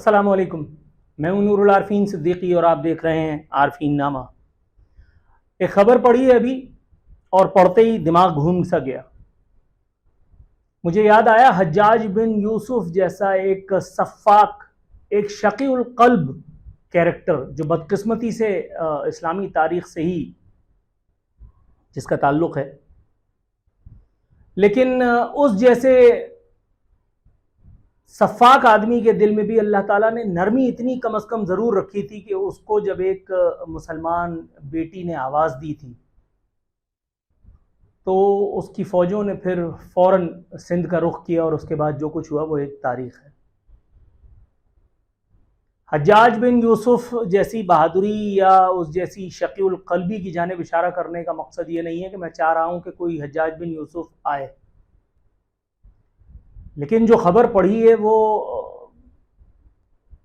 अस्सलाम वालेकुम। मैं हूं नूरुल आरफीन सिद्दीकी और आप देख रहे हैं आरफीन नामा। एक खबर पढ़ी है अभी और पढ़ते ही दिमाग घूम सा गया। मुझे याद आया हज्जाज बिन यूसुफ जैसा एक सफ़ाक, एक शकीउल क़ल्ब कैरेक्टर जो बदकिस्मती से इस्लामी तारीख से ही जिसका ताल्लुक़ है, लेकिन उस जैसे सफ़ाक आदमी के दिल में भी अल्लाह ताला ने नरमी इतनी कम अज़ कम ज़रूर रखी थी कि उसको जब एक मुसलमान बेटी ने आवाज़ दी थी तो उसकी फ़ौजों ने फिर फ़ौरन सिंध का रुख किया और उसके बाद जो कुछ हुआ वो एक तारीख़ है। हज्जाज बिन यूसुफ जैसी बहादुरी या उस जैसी शकीउल क़ल्बी की जानिब इशारा करने का मकसद ये नहीं है कि मैं चाह रहा हूँ कि कोई हज्जाज बिन यूसुफ आए, लेकिन जो खबर पढ़ी है वो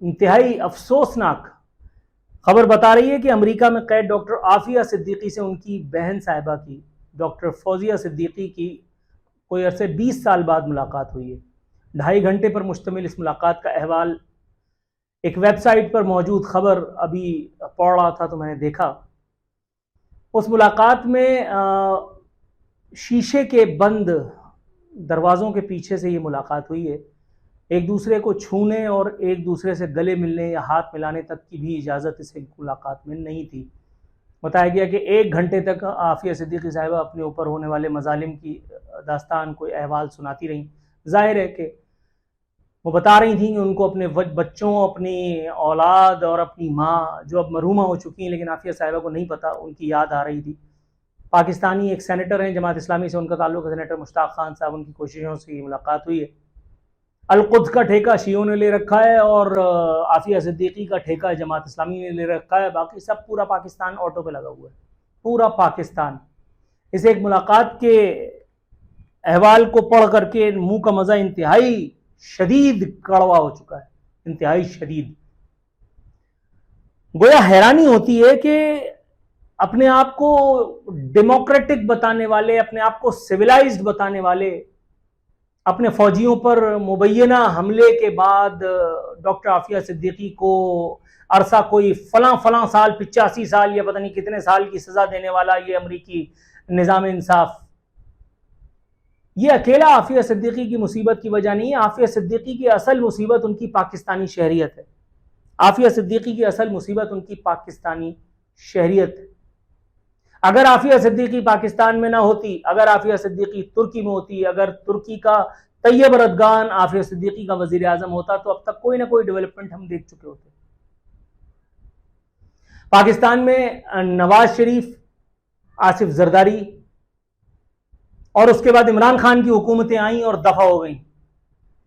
इंतहाई अफसोसनाक खबर बता रही है कि अमेरिका में कैद डॉक्टर आफिया सिद्दीकी से उनकी बहन साहिबा की, डॉक्टर फौजिया सिद्दीकी की, कोई अरसे 20 साल बाद मुलाकात हुई है। 2.5 घंटे पर मुश्तमिल इस मुलाकात का अहवाल एक वेबसाइट पर मौजूद खबर अभी पढ़ रहा था तो मैंने देखा। उस मुलाकात में शीशे के बंद दरवाज़ों के पीछे से ये मुलाकात हुई है। एक दूसरे को छूने और एक दूसरे से गले मिलने या हाथ मिलाने तक की भी इजाज़त इस मुलाकात में नहीं थी। बताया गया कि 1 घंटे तक आफिया सिद्दीकी साहिबा अपने ऊपर होने वाले मजालिम की दास्तान, कोई अहवाल सुनाती रहीं। ज़ाहिर है कि वो बता रही थी कि उनको अपने बच्चों, अपनी औलाद और अपनी माँ जो अब मरहूमा हो चुकी हैं, लेकिन आफिया साहिबा को नहीं पता, उनकी याद आ रही थी। पाकिस्तानी एक सेनेटर हैं, जमात इस्लामी से उनका ताल्लुक़ है, सेनेटर मुश्ताक खान साहब, उनकी कोशिशों से ये मुलाकात हुई है। अल-कुद्स का ठेका शियों ने ले रखा है और आफिया सिद्दीकी का ठेका जमात इस्लामी ने ले रखा है। बाकी सब पूरा पाकिस्तान ऑटो पे लगा हुआ है, पूरा पाकिस्तान। इस एक मुलाकात के अहवाल को पढ़ करके मुंह का मज़ा इंतहाई शदीद कड़वा हो चुका है, इंतहाई शदीद। गोया हैरानी होती है कि अपने आप को डेमोक्रेटिक बताने वाले, अपने आप को सिविलाइज्ड बताने वाले, अपने फौजियों पर मुबैना हमले के बाद डॉक्टर आफिया सिद्दीकी को अरसा कोई फलां साल, 85 साल या पता नहीं कितने साल की सज़ा देने वाला ये अमरीकी निज़ाम इंसाफ, ये अकेला आफिया सिद्दीकी की मुसीबत की वजह नहीं है। आफिया सिद्दीकी की असल मुसीबत उनकी पाकिस्तानी शहरियत है। आफिया सिद्दीकी की असल मुसीबत उनकी पाकिस्तानी शहरियत है। अगर आफिया सिद्दीकी पाकिस्तान में ना होती, अगर आफिया सिद्दीकी तुर्की में होती, अगर तुर्की का तैयब रदगान आफिया सिद्दीकी का वजीर आजम होता तो अब तक कोई ना कोई डेवलपमेंट हम देख चुके होते। पाकिस्तान में नवाज शरीफ, आसिफ जरदारी और उसके बाद इमरान खान की हुकूमतें आई और दफा हो गई,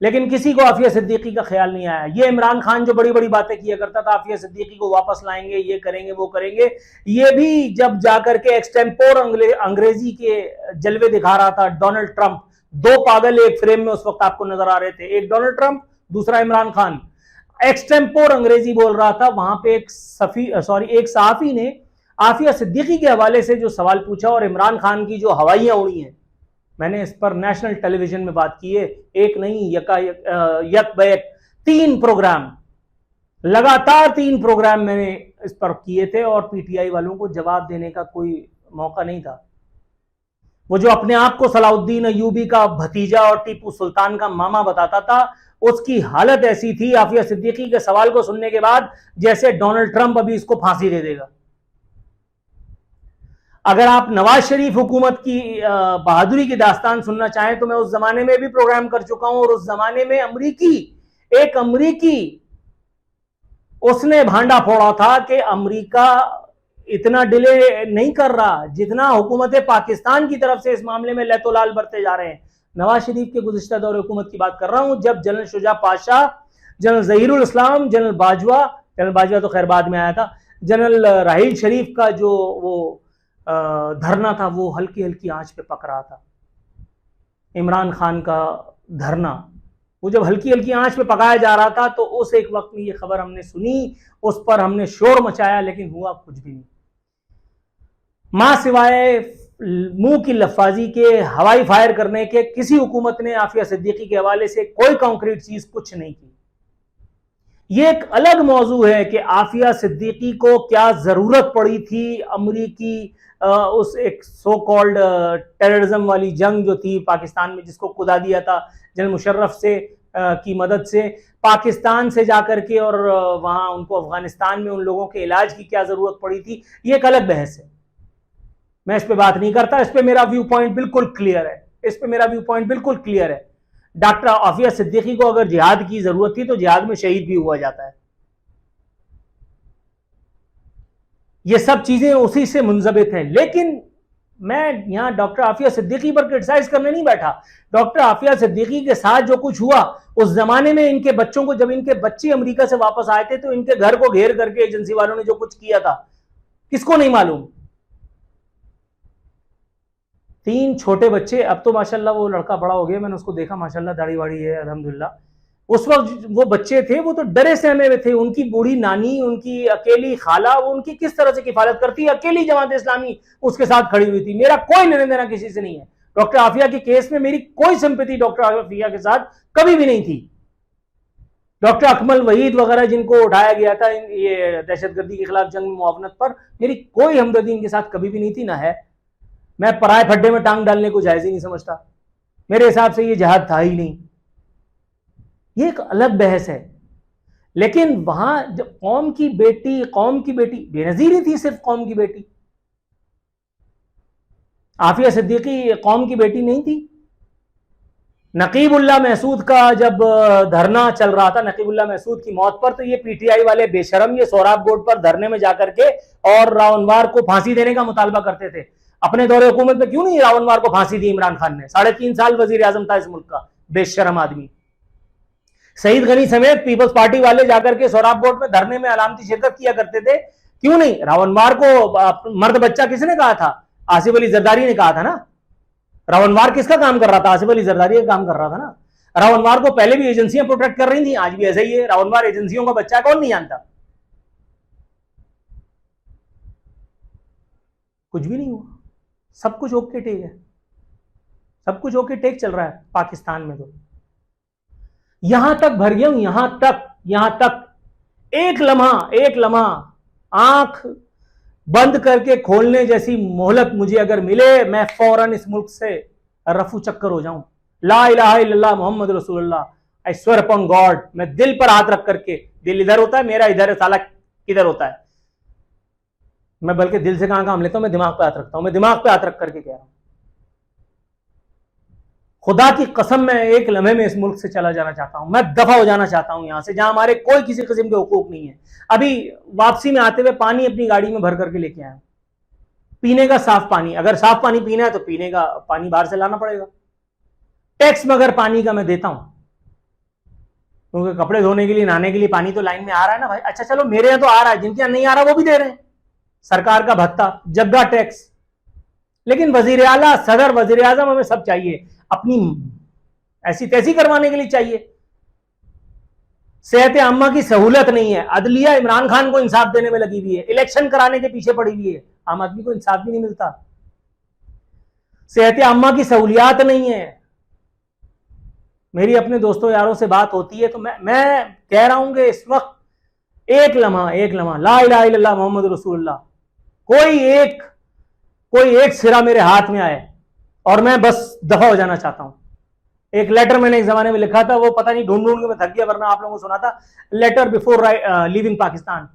लेकिन किसी को आफिया सिद्दीकी का ख्याल नहीं आया। ये इमरान खान जो बड़ी बड़ी बातें किया करता था, आफिया सिद्दीकी को वापस लाएंगे, ये करेंगे, वो करेंगे, ये भी जब जाकर के एक्सटेम्पोर अंग्रेजी के जलवे दिखा रहा था डोनाल्ड ट्रंप, 2 पागल एक फ्रेम में उस वक्त आपको नजर आ रहे थे, एक डोनाल्ड ट्रंप, दूसरा इमरान खान, एक्सटेम्पोर अंग्रेजी बोल रहा था। वहां पे एक सहाफी ने आफिया सिद्दीकी के हवाले से जो सवाल पूछा और इमरान खान की जो हवाइयां उड़ी हैं, मैंने इस पर नेशनल टेलीविजन में बात की है, एक नहीं यक बैक 3 प्रोग्राम, लगातार 3 प्रोग्राम मैंने इस पर किए थे और पीटीआई वालों को जवाब देने का कोई मौका नहीं था। वो जो अपने आप को सलाउद्दीन अय्यूबी का भतीजा और टीपू सुल्तान का मामा बताता था, उसकी हालत ऐसी थी आफिया सिद्दीकी के सवाल को सुनने के बाद जैसे डोनाल्ड ट्रंप अभी इसको फांसी दे देगा। अगर आप नवाज शरीफ हुकूमत की बहादुरी की दास्तान सुनना चाहें तो मैं उस जमाने में भी प्रोग्राम कर चुका हूं, और उस जमाने में एक अमरीकी उसने भांडा फोड़ा था कि अमरीका इतना डिले नहीं कर रहा जितना हुकूमत पाकिस्तान की तरफ से इस मामले में लैतोलाल बरते जा रहे हैं। नवाज शरीफ के गुज़िश्ता दौर हुकूमत की बात कर रहा हूं, जब जनरल शुजा पाशा, जनरल ज़हीरुल इस्लाम, जनरल बाजवा तो खैर बाद में आया था, जनरल राहील शरीफ का जो वो धरना था वो हल्की हल्की आंच पे पक रहा था। इमरान खान का धरना वो जब हल्की हल्की आंच पे पकाया जा रहा था तो उस एक वक्त में ये खबर हमने सुनी, उस पर हमने शोर मचाया, लेकिन हुआ कुछ भी नहीं। मां सिवाय मुंह की लफाजी के, हवाई फायर करने के, किसी हुकूमत ने आफिया सिद्दीकी के हवाले से कोई कॉन्क्रीट चीज कुछ नहीं की। ये एक अलग मौजू है कि आफिया सिद्दीकी को क्या जरूरत पड़ी थी अमरीकी उस एक सो कॉल्ड टेररिज्म वाली जंग जो थी पाकिस्तान में, जिसको कुदा दिया था जनरल मुशर्रफ से की मदद से, पाकिस्तान से जाकर के, और वहां उनको अफगानिस्तान में उन लोगों के इलाज की क्या जरूरत पड़ी थी, ये एक अलग बहस है। मैं इस पे बात नहीं करता, इस पे मेरा व्यू पॉइंट बिल्कुल क्लियर है, इस पे मेरा व्यू पॉइंट बिल्कुल क्लियर है। डॉक्टर आफिया सिद्दीकी को अगर जिहाद की जरूरत थी तो जिहाद में शहीद भी हुआ जाता है। ये सब चीजें उसी से मुंजबित हैं। लेकिन मैं यहां डॉक्टर आफिया सिद्दीकी पर क्रिटिसाइज करने नहीं बैठा। डॉक्टर आफिया सिद्दीकी के साथ जो कुछ हुआ उस जमाने में, इनके बच्चों को, जब इनके बच्चे अमेरिका से वापस आए थे तो इनके घर को घेर करके एजेंसी वालों ने जो कुछ किया था, किसको नहीं मालूम। 3 छोटे बच्चे, अब तो माशाल्लाह वो लड़का बड़ा हो गया, मैंने उसको देखा, माशाल्लाह दाढ़ी वाड़ी है अल्हम्दुलिल्लाह। उस वक्त वो बच्चे थे वो तो डरे सहमे हुए थे। उनकी बूढ़ी नानी, उनकी अकेली खाला, वो उनकी किस तरह से किफालत करती है, अकेली जमात इस्लामी उसके साथ खड़ी हुई थी। मेरा कोई लेना देना किसी से नहीं है। डॉक्टर आफिया के केस में मेरी कोई सिंपैथी डॉक्टर आफिया के साथ कभी भी नहीं थी। डॉक्टर अकमल वहीद वगैरह जिनको उठाया गया था ये दहशतगर्दी के खिलाफ जंग में मुआवनत पर, मेरी कोई हमदर्दी इनके साथ कभी भी नहीं थी, ना है। मैं पराए फड्डे में टांग डालने को जायज ही नहीं समझता। मेरे हिसाब से ये जहाद था ही नहीं। ये एक अलग बहस है। लेकिन वहां जब कौम की बेटी बेनजीर ही थी, सिर्फ कौम की बेटी। आफिया सिद्दीकी कौम की बेटी नहीं थी। नकीबुल्लाह महसूद का जब धरना चल रहा था, नकीबुल्लाह महसूद की मौत पर, तो ये पीटीआई वाले बेशरम ये सोहराब बोर्ड पर धरने में जाकर के और रावनवार को फांसी देने का मुतालबा करते थे। अपने दौरे हुकूमत में क्यों नहीं रावनवार को फांसी दी इमरान खान ने? 3.5 साल वजीर आजम था इस मुल्क का, बेशरम आदमी। सईद गनी समेत पीपल्स पार्टी वाले जाकर के सोहराब बोर्ड में धरने में अलामती शिरकत किया करते थे, क्यों नहीं? रावनवार को मर्द बच्चा किसने कहा था? आसिफ अली जरदारी ने कहा था ना। रावनवार किसका काम कर रहा था? आसिफ अली जरदारी का काम कर रहा था ना। रावनवार को पहले भी एजेंसियां प्रोटेक्ट कर रही थी, आज भी ऐसा ही है। रावनवार एजेंसियों का बच्चा कौन नहीं जानता? कुछ भी नहीं हुआ, सब कुछ ओके टेक है, सब कुछ ओके टेक चल रहा है पाकिस्तान में। तो यहां तक भर गया हूं, यहां तक एक लम्हा आंख बंद करके खोलने जैसी मोहलत मुझे अगर मिले, मैं फौरन इस मुल्क से रफू चक्कर हो जाऊं। ला इलाहा इल्लल्लाह मोहम्मद रसूलुल्लाह, आई स्वेयर अपॉन गॉड। मैं दिल पर हाथ रख करके, दिल इधर होता है मेरा, इधर है, साला किधर होता है? मैं बल्कि दिल से कहां काम लेता हूं, मैं दिमाग पे हाथ रखता हूं। मैं दिमाग पे हाथ रख करके कह रहा हूं, खुदा की कसम मैं एक लम्हे में इस मुल्क से चला जाना चाहता हूं। मैं दफा हो जाना चाहता हूं यहां से, जहां हमारे कोई किसी किस्म के हुकूक नहीं है। अभी वापसी में आते हुए पानी अपनी गाड़ी में भर करके लेके आया, पीने का साफ पानी। अगर साफ पानी पीना है तो पीने का पानी बाहर से लाना पड़ेगा। टैक्स मगर पानी का मैं देता हूं, क्योंकि कपड़े धोने के लिए, नहाने के लिए पानी तो लाइन में आ रहा है ना भाई। अच्छा चलो, मेरे यहां तो आ रहा है, जिनके यहां नहीं आ रहा वो भी दे रहे हैं, सरकार का भत्ता, जग्गा टैक्स। लेकिन वजीर आला, सदर, वजीर आजम, हमें सब चाहिए, अपनी ऐसी तैसी करवाने के लिए चाहिए। सेहत आम्मा की सहूलत नहीं है। अदलिया इमरान खान को इंसाफ देने में लगी हुई है, इलेक्शन कराने के पीछे पड़ी हुई है। आम आदमी को इंसाफ भी नहीं मिलता, सेहत आम्मा की सहूलियात नहीं है। मेरी अपने दोस्तों यारों से बात होती है तो मैं कह रहा हूं कि इस वक्त एक लम्हा ला इलाहा इल्लल्लाह मोहम्मद रसूलुल्लाह, कोई एक सिरा मेरे हाथ में आए और मैं बस दफा हो जाना चाहता हूं। एक लेटर मैंने एक जमाने में लिखा था, वो पता नहीं ढूंढ के मैं थक गया, वरना आप लोगों को सुना था। लेटर बिफोर लीविंग पाकिस्तान,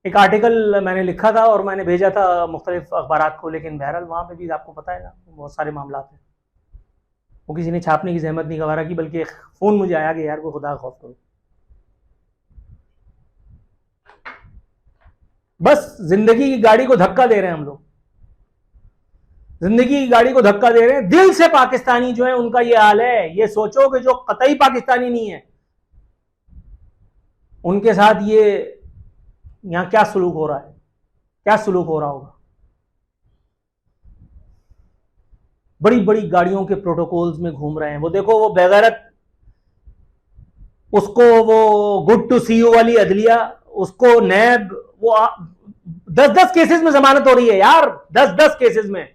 एक आर्टिकल मैंने लिखा था और मैंने भेजा था मुख्तलिफ अखबारात को। लेकिन बहरहाल वहां पे भी आपको पता है ना, बहुत सारे मामला हैं, वो किसी ने छापने की जहमत नहीं गवारा की, बल्कि एक फोन मुझे आया कि यार को खुदा खौफ करो। बस जिंदगी की गाड़ी को धक्का दे रहे हैं हम लोग, जिंदगी की गाड़ी को धक्का दे रहे हैं। दिल से पाकिस्तानी जो है उनका ये हाल है। ये सोचो कि जो कतई पाकिस्तानी नहीं है उनके साथ ये यहां क्या सलूक हो रहा है, क्या सलूक हो रहा होगा। बड़ी बड़ी गाड़ियों के प्रोटोकॉल्स में घूम रहे हैं। वो देखो, वो बेगैरत, उसको वो गुड टू सी यू वाली अदलिया, उसको नैब, वो 10-10 केसेस में जमानत हो रही है यार, 10-10 केसेस में।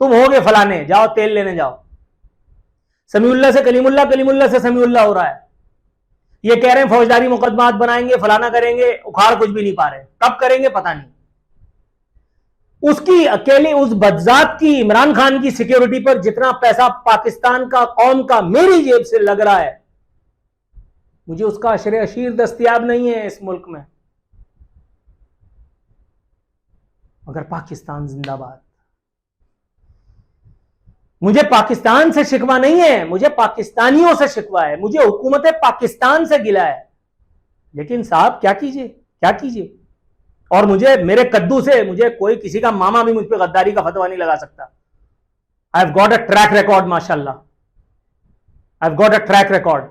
तुम हो गए फलाने, जाओ तेल लेने जाओ। समीउल्लाह से कलीमुल्लाह, कलीमुल्लाह से समीउल्लाह हो रहा है। ये कह रहे हैं फौजदारी मुकदमात बनाएंगे, फलाना करेंगे, उखाड़ कुछ भी नहीं पा रहे, कब करेंगे पता नहीं। उसकी अकेले उस बदजात की, इमरान खान की सिक्योरिटी पर जितना पैसा पाकिस्तान का, कौम का, मेरी जेब से लग रहा है, मुझे उसका अशरे अशीर दस्तयाब नहीं है इस मुल्क में। मगर पाकिस्तान जिंदाबाद। मुझे पाकिस्तान से शिकवा नहीं है, मुझे पाकिस्तानियों से शिकवा है, मुझे हुकूमत पाकिस्तान से गिला है। लेकिन साहब क्या कीजिए, क्या कीजिए। और मुझे, मेरे कद्दू से मुझे कोई, किसी का मामा भी मुझ पर गद्दारी का फतवा नहीं लगा सकता। I have got a track record माशाल्लाह, I have got a track record.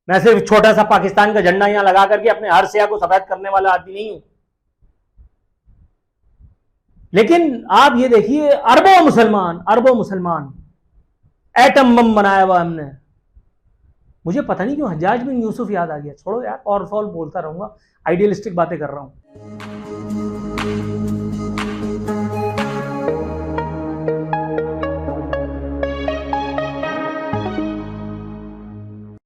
मैं सिर्फ छोटा सा पाकिस्तान का झंडा यहां लगा करके अपने हर सिया को सफेद करने वाला आदमी नहीं हूं। लेकिन आप ये देखिए, अरबों मुसलमान एटम बम बनाया हुआ हमने। मुझे पता नहीं क्यों हज्जाज बिन यूसुफ याद आ गया। छोड़ो यार, और फॉल बोलता रहूंगा, आइडियलिस्टिक बातें कर रहा हूं।